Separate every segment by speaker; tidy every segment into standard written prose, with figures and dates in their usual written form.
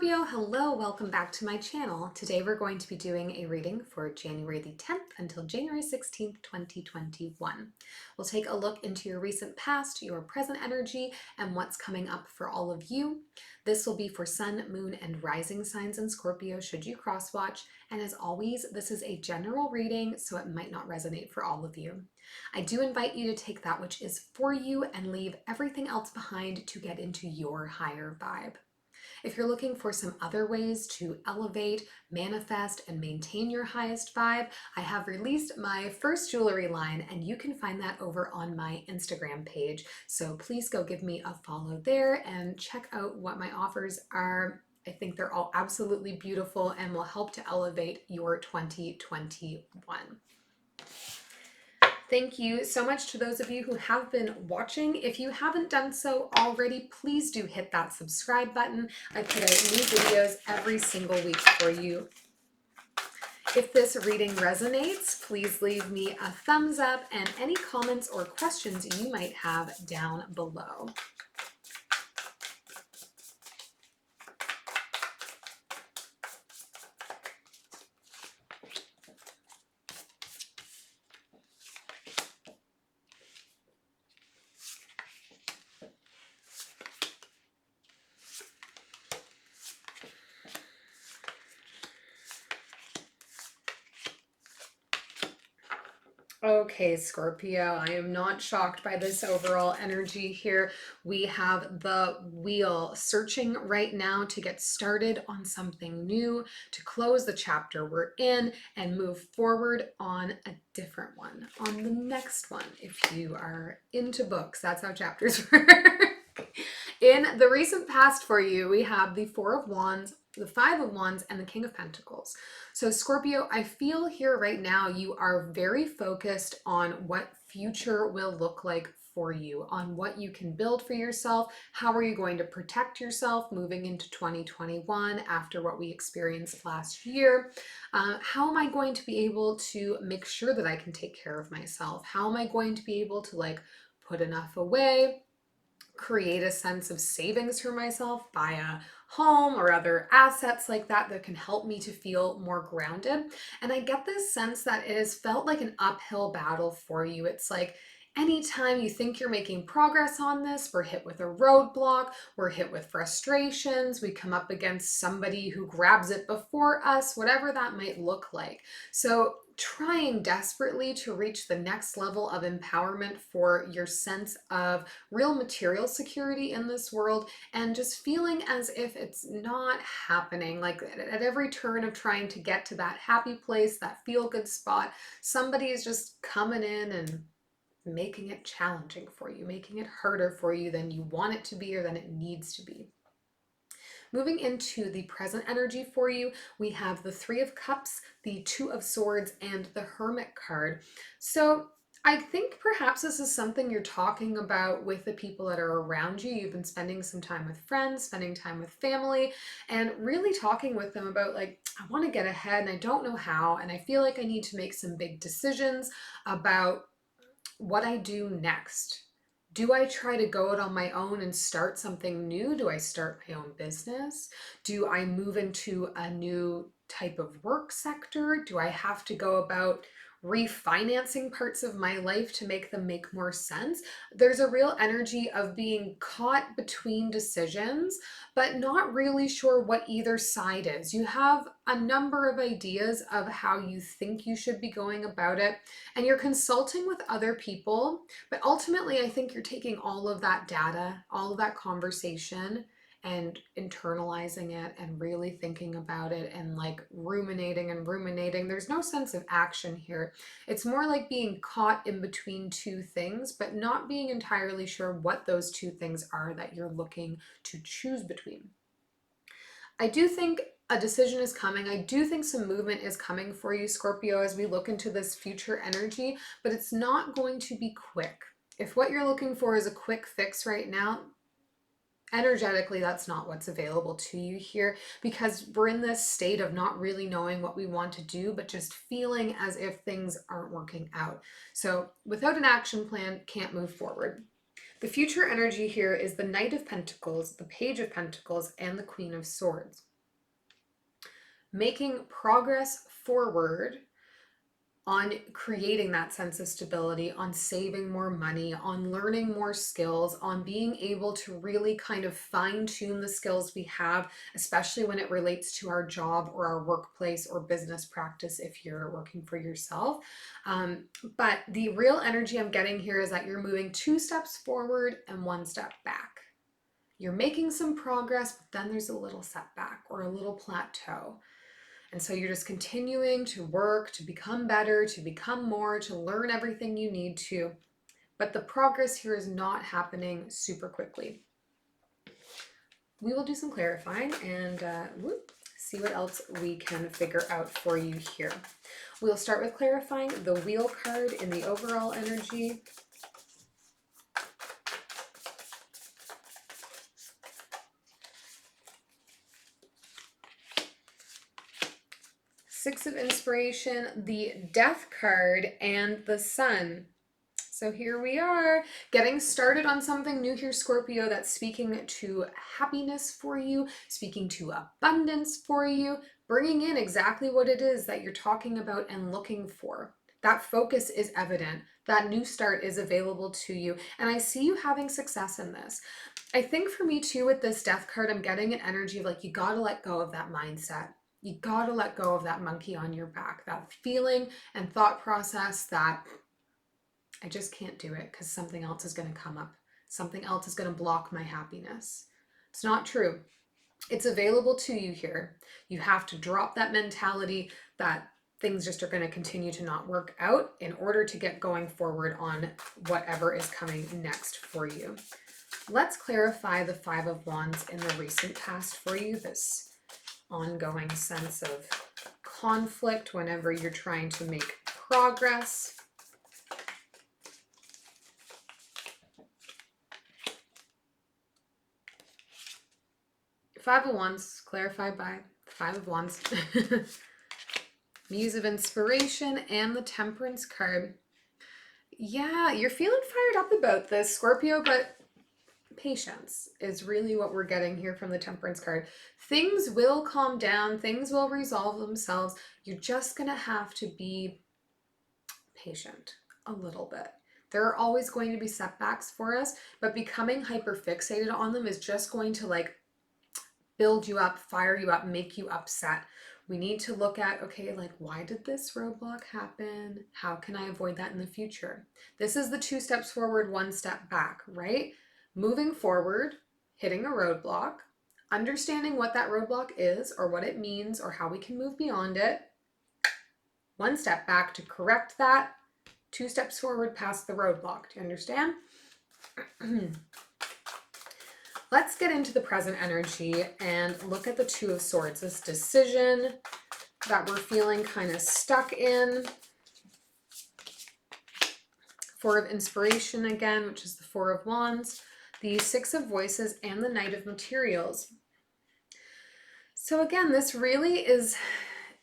Speaker 1: Scorpio, hello, welcome back to my channel. Today we're going to be doing a reading for January the 10th until January 16th, 2021. We'll take a look into your recent past, your present energy, and what's coming up for all of you. This will be for Sun, Moon, and Rising signs in Scorpio should you cross-watch. And as always, this is a general reading, so it might not resonate for all of you. I do invite you to take that which is for you and leave everything else behind to get into your higher vibe. If you're looking for some other ways to elevate, manifest, and maintain your highest vibe, I have released my first jewelry line, and you can find that over on my Instagram page. So please go give me a follow there and check out what my offers are. I think they're all absolutely beautiful and will help to elevate your 2021. Thank you so much to those of you who have been watching. If you haven't done so already, please do hit that subscribe button. I put out new videos every single week for you. If this reading resonates, please leave me a thumbs up and any comments or questions you might have down below. Okay, Scorpio, I am not shocked by this overall energy here. We have the wheel searching right now to get started on something new, to close the chapter we're in and move forward on a different one, on the next one. If you are into books, that's how chapters work. In the recent past for you, we have the Four of Wands, the Five of Wands, and the King of Pentacles. So Scorpio, I feel here right now you are very focused on what future will look like for you, on what you can build for yourself. How are you going to protect yourself moving into 2021 after what we experienced last year? How am I going to be able to make sure that I can take care of myself? How am I going to be able to put enough away, create a sense of savings for myself, buy a home or other assets like that that can help me to feel more grounded? And I get this sense that it has felt like an uphill battle for you. It's like anytime you think you're making progress on this, we're hit with a roadblock, we're hit with frustrations, we come up against somebody who grabs it before us, whatever that might look like. So trying desperately to reach the next level of empowerment for your sense of real material security in this world, and just feeling as if it's not happening. Like at every turn of trying to get to that happy place, that feel-good spot, somebody is just coming in and making it challenging for you, making it harder for you than you want it to be or than it needs to be. Moving into the present energy for you, we have the Three of Cups, the Two of Swords, and the Hermit card. So I think perhaps this is something you're talking about with the people that are around you. You've been spending some time with friends, spending time with family, and really talking with them about I want to get ahead and I don't know how, and I feel like I need to make some big decisions about what I do next. Do I try to go out on my own and start something new? Do I start my own business? Do I move into a new type of work sector? Do I have to go about refinancing parts of my life to make them make more sense? There's a real energy of being caught between decisions, but not really sure what either side is. You have a number of ideas of how you think you should be going about it, and you're consulting with other people, but ultimately I think you're taking all of that data, all of that conversation, and internalizing it and really thinking about it and ruminating and ruminating. There's no sense of action here. It's more like being caught in between two things, but not being entirely sure what those two things are that you're looking to choose between. I do think a decision is coming. I do think some movement is coming for you, Scorpio, as we look into this future energy, but it's not going to be quick. If what you're looking for is a quick fix right now, energetically, that's not what's available to you here, because we're in this state of not really knowing what we want to do, but just feeling as if things aren't working out. So without an action plan, can't move forward. The future energy here is the Knight of Pentacles, the Page of Pentacles, and the Queen of Swords. making progress forward on creating that sense of stability, on saving more money, on learning more skills, on being able to really kind of fine tune the skills we have, especially when it relates to our job or our workplace or business practice if you're working for yourself. But the real energy I'm getting here is that you're moving 2 steps forward and 1 step back. You're making some progress, but then there's a little setback or a little plateau. And so you're just continuing to work, to become better, to become more, to learn everything you need to. But the progress here is not happening super quickly. We will do some clarifying and see what else we can figure out for you here. We'll start with clarifying the Wheel card in the overall energy. Six of Inspiration, the Death card, and the Sun. So here we are, getting started on something new here, Scorpio, that's speaking to happiness for you, speaking to abundance for you, bringing in exactly what it is that you're talking about and looking for. That focus is evident. That new start is available to you. And I see you having success in this. I think for me too, with this Death card, I'm getting an energy of like, you got to let go of that mindset. You got to let go of that monkey on your back, that feeling and thought process that I just can't do it because something else is going to come up. Something else is going to block my happiness. It's not true. It's available to you here. You have to drop that mentality that things just are going to continue to not work out in order to get going forward on whatever is coming next for you. Let's clarify the Five of Wands in the recent past for you, this ongoing sense of conflict whenever you're trying to make progress. Five of Wands, clarified by Five of Wands. Muse of Inspiration and the Temperance card. Yeah, you're feeling fired up about this, Scorpio, but patience is really what we're getting here from the Temperance card. Things will calm down. Things will resolve themselves. You're just going to have to be patient a little bit. There are always going to be setbacks for us, but becoming hyper fixated on them is just going to like build you up, fire you up, make you upset. We need to look at, okay, like, why did this roadblock happen? How can I avoid that in the future? This is the 2 steps forward, 1 step back, right? Moving forward, hitting a roadblock, understanding what that roadblock is or what it means or how we can move beyond it. 1 step back to correct that. 2 steps forward past the roadblock. Do you understand? Let's get into the present energy and look at the Two of Swords, this decision that we're feeling kind of stuck in. Four of Inspiration again, which is the Four of Wands, the Six of Voices, and the Knight of Materials. So again, this really is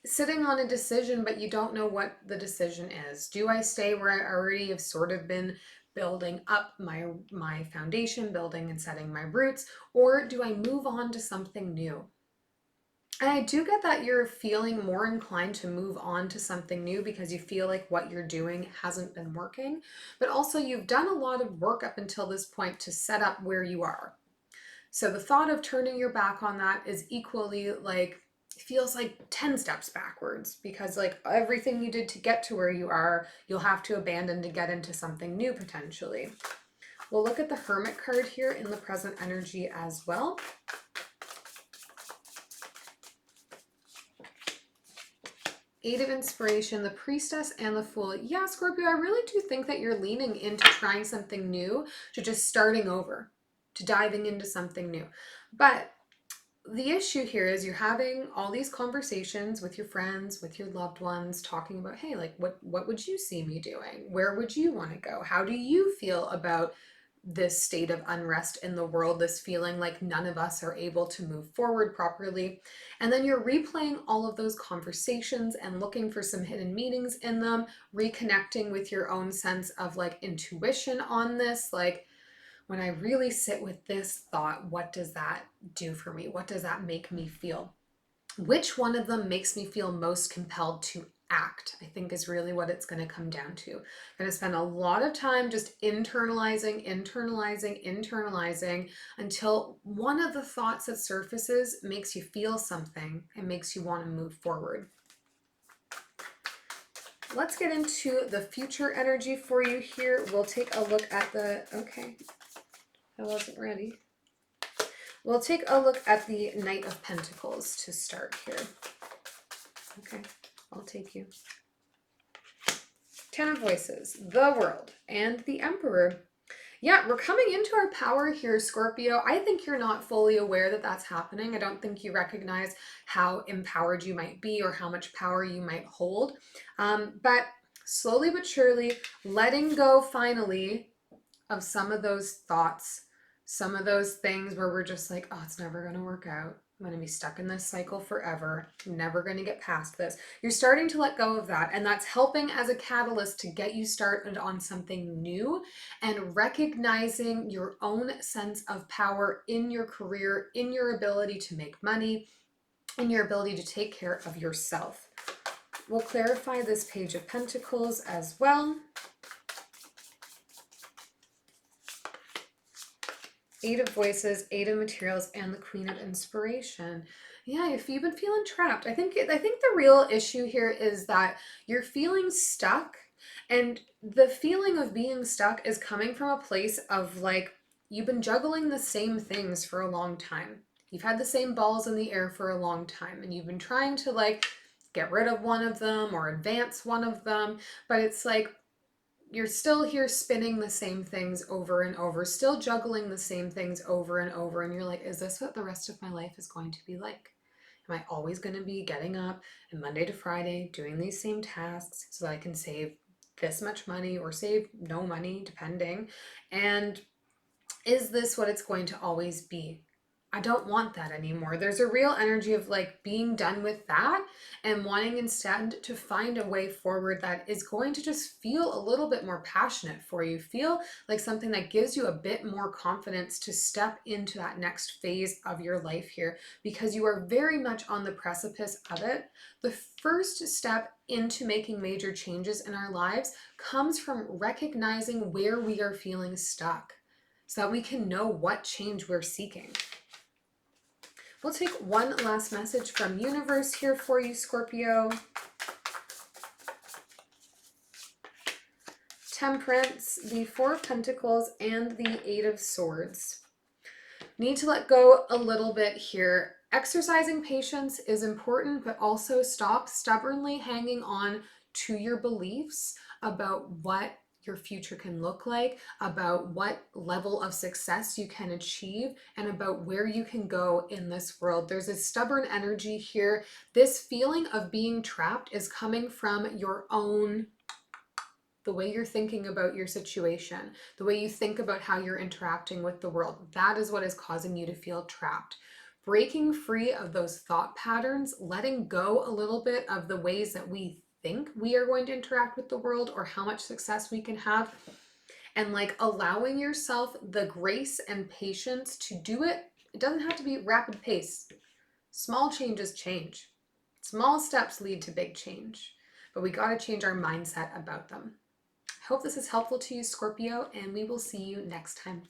Speaker 1: sitting on a decision, but you don't know what the decision is. Do I stay where I already have sort of been building up my foundation, building and setting my roots, or do I move on to something new? And I do get that you're feeling more inclined to move on to something new because you feel like what you're doing hasn't been working, but also you've done a lot of work up until this point to set up where you are. So the thought of turning your back on that is equally like, feels like 10 steps backwards because like everything you did to get to where you are, you'll have to abandon to get into something new potentially. We'll look at the Hermit card here in the present energy as well. Eight of Inspiration, the Priestess, and the Fool. Yeah, Scorpio, I really do think that you're leaning into trying something new, to just starting over, to diving into something new. But the issue here is you're having all these conversations with your friends, with your loved ones, talking about, hey, like, what would you see me doing? Where would you want to go? How do you feel about this state of unrest in the world, this feeling like none of us are able to move forward properly? And then you're replaying all of those conversations and looking for some hidden meanings in them, reconnecting with your own sense of like intuition on this, like, when I really sit with this thought, what does that do for me? What does that make me feel? Which one of them makes me feel most compelled to act, I think is really what it's going to come down to. I'm going to spend a lot of time just internalizing until one of the thoughts that surfaces makes you feel something and makes you want to move forward. Let's get into the future energy for you here. We'll take a look at the, okay, I wasn't ready. We'll take a look at the Knight of Pentacles to start here. Okay, I'll take you. Ten of Voices, the World, and the Emperor. Yeah, we're coming into our power here, Scorpio. I think you're not fully aware that that's happening. I don't think you recognize how empowered you might be or how much power you might hold. But slowly but surely, letting go finally of some of those thoughts, some of those things where we're just like, oh, it's never going to work out. I'm going to be stuck in this cycle forever. I'm never going to get past this. You're starting to let go of that. And that's helping as a catalyst to get you started on something new and recognizing your own sense of power in your career, in your ability to make money, in your ability to take care of yourself. We'll clarify this Page of Pentacles as well. Eight of Voices, Eight of Materials, and the Queen of Inspiration. Yeah, if you've been feeling trapped, I think the real issue here is that you're feeling stuck, and the feeling of being stuck is coming from a place of like, you've been juggling the same things for a long time. You've had the same balls in the air for a long time, and you've been trying to like get rid of one of them or advance one of them, but it's like, you're still here spinning the same things over and over, still juggling the same things over and over. And you're like, is this what the rest of my life is going to be like? Am I always going to be getting up and Monday to Friday doing these same tasks so that I can save this much money or save no money, depending? And is this what it's going to always be? I don't want that anymore. There's a real energy of like being done with that and wanting instead to find a way forward that is going to just feel a little bit more passionate for you, feel like something that gives you a bit more confidence to step into that next phase of your life here, because you are very much on the precipice of it. The first step into making major changes in our lives comes from recognizing where we are feeling stuck so that we can know what change we're seeking. We'll take one last message from Universe here for you, Scorpio. Temperance, the Four of Pentacles, and the Eight of Swords. Need to let go a little bit here. Exercising patience is important, but also stop stubbornly hanging on to your beliefs about what your future can look like, about what level of success you can achieve, and about where you can go in this world. There's a stubborn energy here. This feeling of being trapped is coming from your own, the way you're thinking about your situation, the way you think about how you're interacting with the world. That is what is causing you to feel trapped. Breaking free of those thought patterns, letting go a little bit of the ways that we think we are going to interact with the world or how much success we can have, and like allowing yourself the grace and patience to do it. It doesn't have to be rapid pace. Small changes change. Small steps lead to big change, but we got to change our mindset about them. I hope this is helpful to you, Scorpio, and we will see you next time.